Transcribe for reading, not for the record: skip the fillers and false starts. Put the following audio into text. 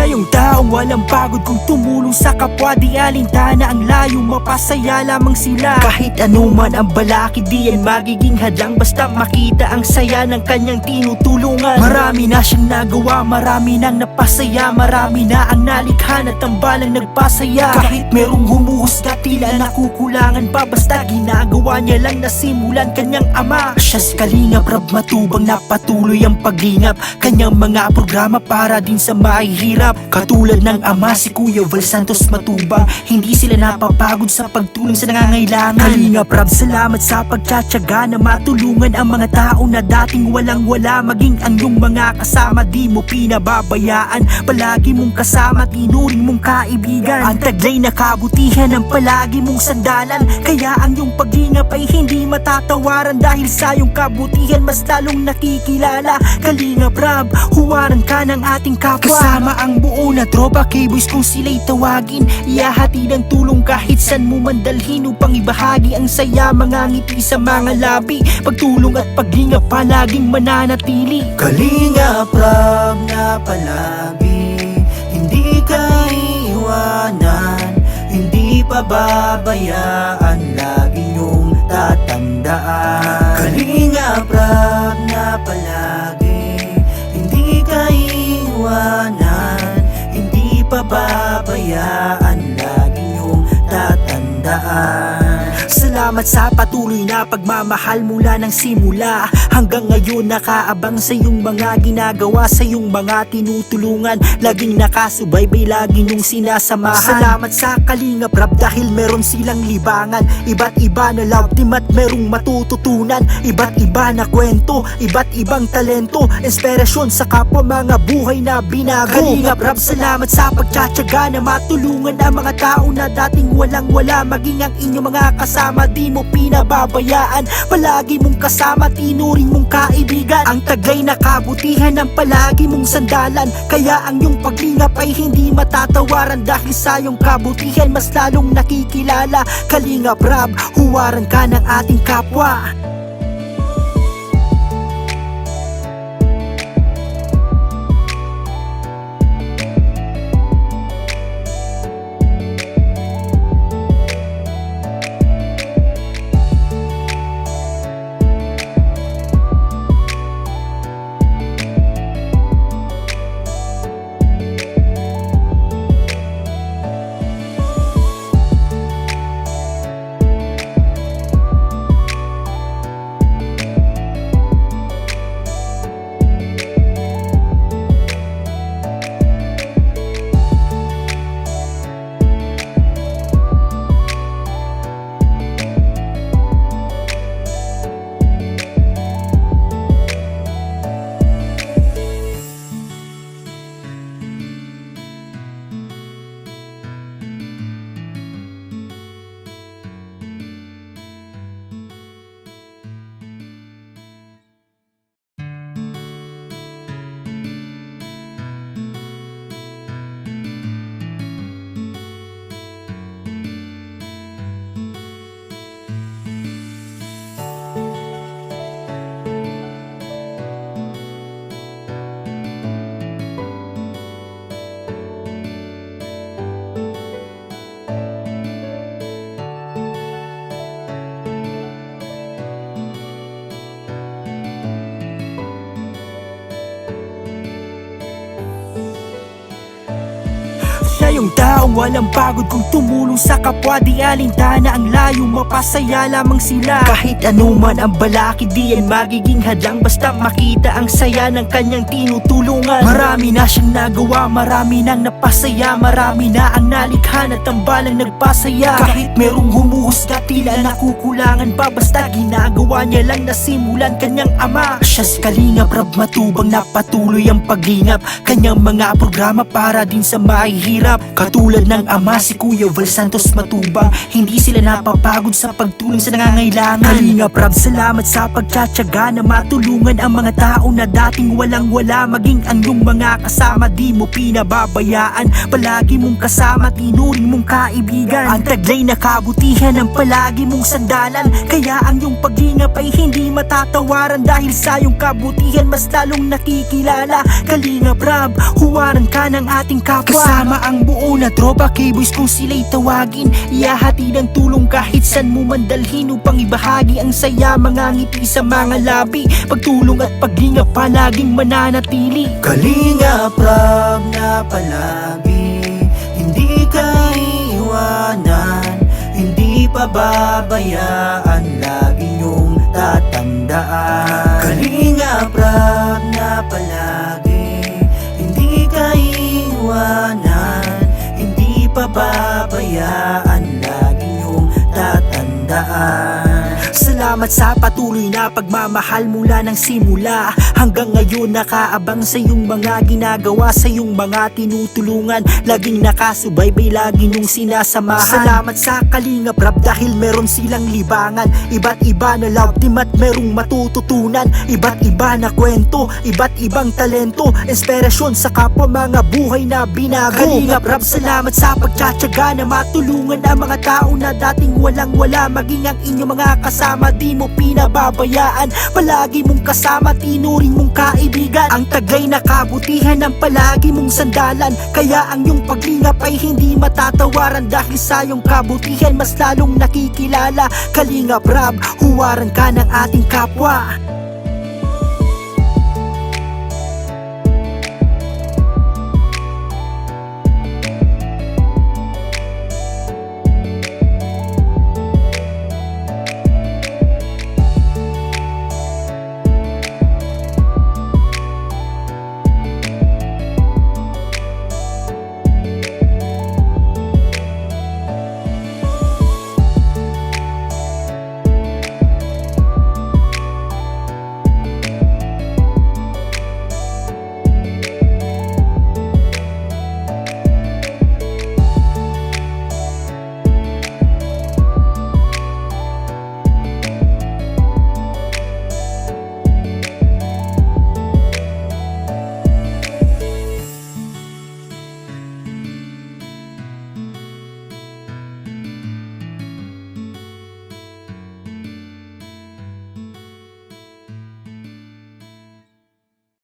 Siya yung taong walang pagod kung tumulong sa kapwa. Di alintana ang layo, mapasaya lamang sila. Kahit anuman ang balakid, di yan magiging hadlang basta makita ang saya ng kanyang tinutulungan. Marami na siyang nagawa, marami nang napasaya, marami na ang nalikha na tambalang nagpasaya. Kahit merong humuhusga, tila nakukulangan pa, basta ginagawa niya lang na simulan kanyang ama. Siya si Kalingap Rab Matubang na patuloy ang paglingap kanyang mga programa para din sa mahihirap. Katulad ng ama si Kuya Val Santos Matubang, hindi sila napapagod sa pagtulong sa nangangailangan. Kalingap Rab, salamat sa pagtsatsaga na matulungan ang mga tao na dating walang wala. Maging ang iyong mga kasama, di mo pinababayaan, palagi mong kasama, tinuring mong kaibigan. Ang taglay na kabutihan ang palagi mong sandalan, kaya ang iyong paglingap ay hindi matatawaran. Dahil sa iyong kabutihan mas lalong nakikilala. Kalingap Rab, huwaran ka ng ating kapwa. Kasama ang buo na tropa, K-Boys kung sila'y tawagin, ihahatid ang tulong kahit san mo man dalhin upang ibahagi ang saya, mga ngiti sa mga labi. Pagtulong at paglingap palaging mananatili. Kalingap Rab na palagi, hindi ka iiwanan, hindi pababayaan, lagi niyong tatandaan. Kalingap Rab na palagi, hindi ka iiwanan, hindi pababayaan, lagi niyong tatandaan. Salamat sa patuloy na pagmamahal mula ng simula hanggang ngayon, nakaabang sa iyong mga ginagawa, sa iyong mga tinutulungan, laging nakasubaybay, lagi niyong sinasamahan. Salamat sa Kalingap Rab dahil meron silang libangan, iba't iba na love team at merong matututunan, iba't iba na kwento, iba't ibang talento, inspirasyon sa kapwa, mga buhay na binago. Kalingap Rab, salamat sa pagtsatsaga na matulungan ang mga tao na dating walang wala. Maging ang inyong mga kasama, di mo pinababayaan, palagi mong kasama, tinuring mong kaibigan. Ang taglay na kabutihan ang palagi mong sandalan, kaya ang iyong paglingap ay hindi matatawaran. Dahil sa iyong kabutihan mas lalong nakikilala. Kalingap Rab, huwaran ka ng ating kapwa. Siya yung taong walang pagod kung tumulong sa kapwa. Di alintana ang layo, mapasaya lamang sila. Kahit anuman ang balakid, di yan magiging hadlang basta makita ang saya ng kanyang tinutulungan. Marami na siyang nagawa, marami nang napasaya, marami na ang nalikha na tambalang nagpasaya. Kahit merong humuhusga, tila nakukulangan pa, basta ginagawa niya lang na simulan kanyang ama. Siya si Kalingap Rab Matubang na patuloy ang paglingap kanyang mga programa para din sa mahihirap. Katulad Tulad ng ama si Kuya Val Santos Matubang, hindi sila napapagod sa pagtulong sa nangangailangan. Kalingap Rab, salamat sa pagtsatsaga na matulungan ang mga tao na dating walang-wala. Maging ang iyong mga kasama, di mo pinababayaan. Palagi mong kasama, tinuring mong kaibigan. Ang taglay na kabutihan ang palagi mong sandalan, kaya ang iyong paglingap ay hindi matatawaran. Dahil sa iyong kabutihan mas lalong nakikilala. Kalingap Rab, huwaran ka ng ating kapwa. Kasama ang buo na tropa K-Boys kung sila'y tawagin, iahati ng tulong kahit san mo mandalhin upang ibahagi ang saya. Mga ngiti sa mga labi, pagtulong at paglingap palaging mananatili. Kalingap Rab na palagi, hindi ka iiwanan, hindi pababayaan, lagi niyong tatandaan. Kalingap Rab na palagi, hindi ka iiwanan, hindi pababayaan, lagi niyong tatandaan. Salamat sa patuloy na pagmamahal mula ng simula hanggang ngayon. Nakaabang sa iyong mga ginagawa, sa iyong mga tinutulungan, laging nakasubaybay, lagi niyong sinasamahan. Salamat sa Kalingap Rab dahil meron silang libangan, iba't iba na love team at merong matututunan. Iba't iba na kwento, iba't ibang talento, inspirasyon sa kapwa, mga buhay na binago. Kalingap Rab, salamat sa pagtsatsaga na matulungan ang mga tao na dating walang-wala. Maging ang inyong mga kasama, di mo pinababayaan. Palagi mong kasama, tinuring mong kaibigan. Ang taglay na kabutihan ang palagi mong sandalan, kaya ang iyong paglingap ay hindi matatawaran. Dahil sa iyong kabutihan mas lalong nakikilala. Kalingap Rab, huwaran ka ng ating kapwa.